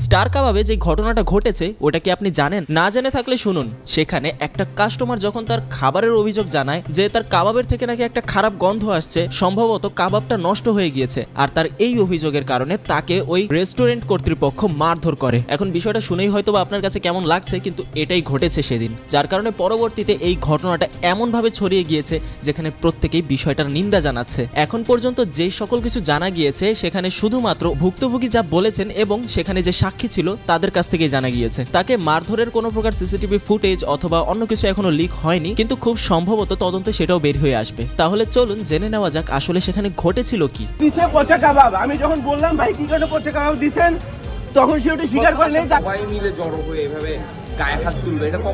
Star কাবাবে যে ঘটনাটা ঘটেছে ওটা কি আপনি জানেন? না জেনে থাকলে শুনুন। সেখানে একটা কাস্টমার যখন তার খাবারের অভিযোগ জানায় যে তার কাবাবের থেকে নাকি একটা খারাপ গন্ধ আসছে, সম্ভবত কাবাবটা নষ্ট হয়ে গিয়েছে, আর তার এই অভিযোগের কারণে তাকে ওই রেস্টুরেন্ট কর্তৃপক্ষ মারধর করে। এখন বিষয়টা শুনেই হয়তো বা আপনার কাছে কেমন লাগছে, কিন্তু এটাই ঘটেছে সেদিন, যার কারণে পরবর্তীতে এই ঘটনাটা এমনভাবে ছড়িয়ে গিয়েছে যেখানে প্রত্যেকেই বিষয়টার নিন্দা জানাচ্ছে। এখন পর্যন্ত যেই সকল কিছু জানা গিয়েছে সেখানে শুধুমাত্র ভুক্তভোগী যা বলেছেন এবং সেখানে যে সাক্ষী ছিল তাদের কাছ থেকেই জানা গিয়েছে। তাকে মারধরের কোনো প্রকার সিসিটিভি ফুটেজ অথবা অন্য কিছু এখনো লিক হয়নি, কিন্তু খুব সম্ভবত তদন্তে সেটাও বের হয়ে আসবে। তাহলে চলুন জেনে নেওয়া যাক আসলে সেখানে ঘটেছিল কি। পচা কাবাব, আমি যখন বললাম ভাই কি করে পচা কাবাব দিছেন, তখন সে ওটা স্বীকার করে নেই। সবাই মিলে জড়ো হয়ে এভাবে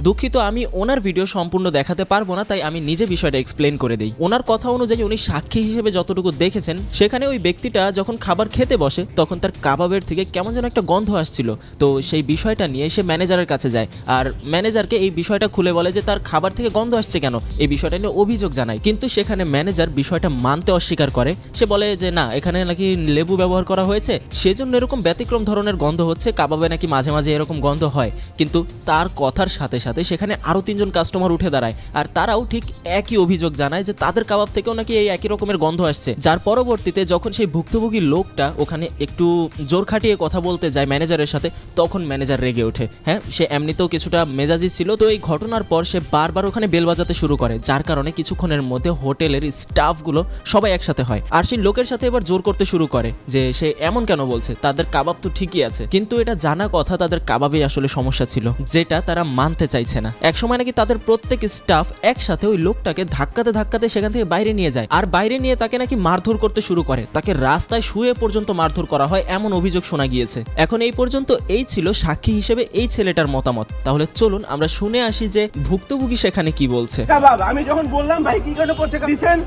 দুঃখিত, আমি ওনার ভিডিও সম্পূর্ণ দেখাতে পারবো না, তাই আমি নিজে বিষয়টা এক্সপ্লেন করে দিই। ওনার কথা অনুযায়ী উনি সাক্ষী হিসেবে যতটুকু দেখেছেন, সেখানে ওই ব্যক্তিটা যখন খাবার খেতে বসে তখন তার কাবাবের থেকে কেমন যেন একটা গন্ধ আসছিল। তো সেই বিষয়টা নিয়ে সে ম্যানেজারের কাছে যায়, আর ম্যানেজারকে এই বিষয়টা খুলে বলে যে তার খাবার থেকে গন্ধ আসছে কেন, এই বিষয়টা নিয়ে অভিযোগ জানায়। কিন্তু সেখানে ম্যানেজার বিষয়টা মানতে অস্বীকার করে। সে বলে যে না, এখানে নাকি লেবু ব্যবহার করা হয়েছে, সেজন্য এরকম ব্যতিক্রম ধরনের গন্ধ হচ্ছে, কাবাবে নাকি মাঝে মাঝে এরকম গন্ধ হয়। কিন্তু তার কথার সাথে সাথে সেখানে আরো 3 জন কাস্টমার উঠে দাঁড়ায়, আর তারাও ঠিক একই অভিযোগ জানায় যে তাদের কাবাব থেকেও নাকি এই একই রকমের গন্ধ আসছে। যার পরবর্তীতে যখন সেই ভুক্তভোগী লোকটা ওখানে একটু জোর খাটিয়ে কথা বলতে যায় ম্যানেজারের সাথে, তখন ম্যানেজার রেগে ওঠে। হ্যাঁ, সে এমনিতেও কিছুটা মেজাজি ছিল। তো এই ঘটনার পর সে বারবার ওখানে বেল বাজাতে শুরু করে, যার কারণে কিছুক্ষণের মধ্যে হোটেলের স্টাফগুলো সবাই একসাথে হয়, আর সেই লোকের সাথে এবার জোর করতে শুরু করে যে সে এমন কেন বলছে, তাদের কাবাব তো ঠিকই আছে। কিন্তু এটা জানা কথা, তাদের কাবাবেই আসলে সমস্যা ছিল, যেটা তারা মানতে চাইছে না। একসময় নাকি তাদের প্রত্যেক স্টাফ একসাথে ওই লোকটাকে ধাক্কাতে ধাক্কাতে সেখান থেকে বাইরে নিয়ে যায়, আর বাইরে নিয়ে তাকে নাকি মারধর করতে শুরু করে। তাকে রাস্তায় শুয়ে পর্যন্ত মারধর করা হয়, এমন অভিযোগ শোনা গিয়েছে। এখন এই পর্যন্ত এই ছিল সাক্ষী হিসেবে এই ছেলেটার মতামত। তাহলে চলুন আমরা শুনে আসি যে ভুক্তভোগী সেখানে কি বলছে। আমি যখন বললাম ভাই কি করে পচা কাবাব দিছেন,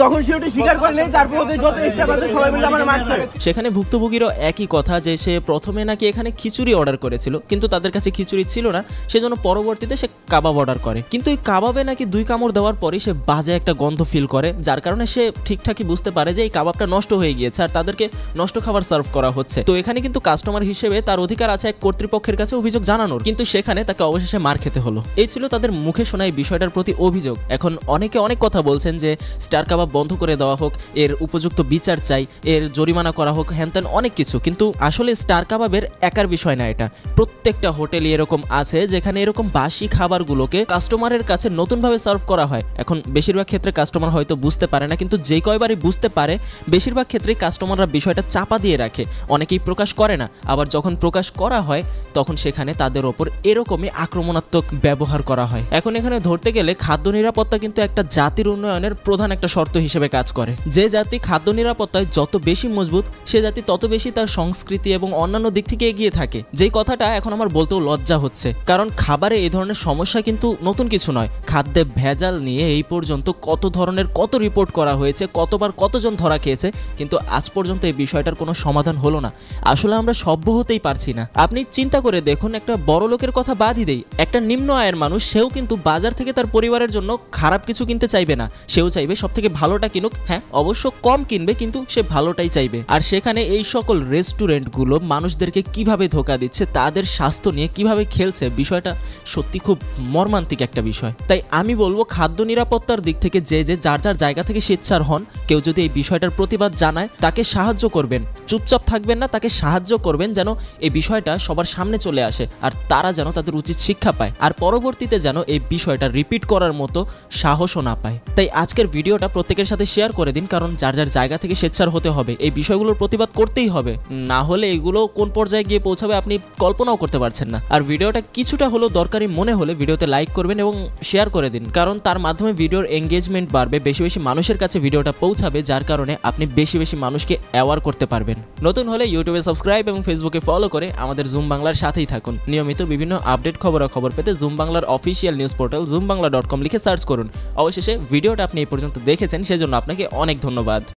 তখন সে ওটা স্বীকার করে নেই। তারপর ওদের যত স্টাফ আছে সবাই মিলে আমার মারছে। সেখানে ভুক্তভোগীরও একই কথা যে সে প্রথমে নাকি এখানে খিচুড়ি অর্ডার করেছিল, কিন্তু তাদের কাছে খিচুড়ি ছিল না, সেজন্য পরবর্তীতে সে কাবাব অর্ডার করে। কিন্তু এই কাবাবে নাকি 2 কামড় দেওয়ার পরে সে বাজে একটা গন্ধ ফিল করে, যার কারণে সে ঠিকঠাকই বুঝতে পারে যে এই কাবাবটা নষ্ট হয়ে গিয়েছে আর তাদেরকে নষ্ট খাবার সার্ভ করা হচ্ছে। তো এখানে কিন্তু কাস্টমার হিসেবে তার অধিকার আছে এক কর্তৃপক্ষের কাছে অভিযোগ জানানোর, কিন্তু সেখানে তাকে অবশেষে মার খেতে হলো। এই ছিল তাদের মুখে শোনা এই বিষয়টার প্রতি অভিযোগ। এখন অনেকে অনেক কথা বলছেন যে স্টার কাবাব বন্ধ করে দেওয়া হোক, এর উপযুক্ত বিচার চাই, এর জরিমানা করা হোক, হ্যানত্যান অনেক কিছু। কিন্তু আসলে স্টার কাবাবের একার বিষয় না এটা। প্রত্যেকটা হোটেলে এরকম আছে যেখানে এরকম বাসি খাবারগুলোকে কাস্টমারের কাছে নতুনভাবে সার্ভ করা হয়। এখন বেশিরভাগ ক্ষেত্রে কাস্টমার হয়তো বুঝতে পারে না, কিন্তু যে কয়বারই বুঝতে পারে বেশিরভাগ ক্ষেত্রেই কাস্টমাররা বিষয়টা চাপা দিয়ে রাখে, অনেকেই প্রকাশ করে না। আবার যখন প্রকাশ করা হয় তখন সেখানে তাদের ওপর এরকমই আক্রমণাত্মক ব্যবহার করা হয়। এখন এখানে ধরতে গেলে খাদ্য নিরাপত্তা কিন্তু একটা জাতির উন্নয়নের প্রধান একটা শর্ত হিসেবে কাজ করে। যে জাতি খাদ্য নিরাপত্তায় যত বেশি মজবুত, সে জাতি তত বেশি তার সংস্কৃতি এবং অন্যান্য দিক থেকে এগিয়ে থাকে। যেই কথাটা এখন আমার বলতেও লজ্জা হচ্ছে, কারণ খাবারে এই ধরনের সমস্যা কিন্তু নতুন কিছু নয়। খাদ্যে ভেজাল নিয়ে এই পর্যন্ত কত ধরনের কত রিপোর্ট করা হয়েছে, কতবার কতজন ধরা খেয়েছে, কিন্তু আজ পর্যন্ত এই বিষয়টার কোনো সমাধান হলো না। আসলে আমরা সভ্য হতেই পারছি না। আপনি চিন্তা করে দেখুন, একটা বড় লোকের কথা বাদই দেই, একটা নিম্ন আয়ের মানুষ, সেও কিন্তু বাজার থেকে তার পরিবারের জন্য খারাপ কিছু কিনতে চাইবে না, সেও চাইবে সব থেকে ভালোটা কিনুক। হ্যাঁ, অবশ্য কম কিনবে, কিন্তু সে ভালোটাই চাইবে। আর সেখানে এই সকল রেস্টুরেন্টগুলো মানুষদেরকে কিভাবে ধোঁকা দিচ্ছে, তাদের স্বাস্থ্য নিয়ে কিভাবে খেলছে, বিষয়টা সত্যি খুব মর্মান্তিক একটা বিষয়। তাই আমি বলবো, খাদ্য নিরাপত্তার দিক থেকে যে যার যার জায়গা থেকে স্বেচ্ছার হন, কেউ যদি এই বিষয়টার প্রতিবাদ জানায় তাকে সাহায্য করবেন, চুপচাপ থাকবেন না, তাকে সাহায্য করবেন যেন এই বিষয়টা সবার সামনে চলে আসে, আর তারা যেন তাদের উচিত শিক্ষা পায়, আর পরবর্তীতে যেন এই বিষয়টা রিপিট করার মতো সাহসও না পায়। তাই আজকের ভিডিওটা প্রত্যেকের সাথে শেয়ার করে দিন, কারণ যার যার জায়গা থেকে স্বেচ্ছার হতে হবে, এই বিষয়গুলোর প্রতিবাদ করতেই হবে, না হলে এগুলো কোন পর্যায়ে গিয়ে পৌঁছাবে আপনি কল্পনাও করতে পারছেন না। আর ভিডিওটা কিছুটা হলেও দরকারি মনে হলে ভিডিওতে লাইক করবেন এবং শেয়ার করে দিন, কারণ তার মাধ্যমে ভিডিওর এঙ্গেজমেন্ট বাড়বে, বেশি বেশি মানুষের কাছে ভিডিওটা পৌঁছাবে, যার কারণে আপনি বেশি বেশি মানুষকে অ্যাওয়ার করতে পারবেন। নতুন হলে ইউটিউবে সাবস্ক্রাইব এবং ফেসবুকে ফলো করে আমাদের জুম বাংলার সাথেই থাকুন। নিয়মিত বিভিন্ন আপডেট খবরাখবর পেতে জুম বাংলার অফিসিয়াল নিউজ পোর্টাল zoomBangla.com লিখে সার্চ করুন। অবশেষে ভিডিওটা আপনি এই পর্যন্ত দেখেছেন, সেজন্য আপনাকে অনেক ধন্যবাদ।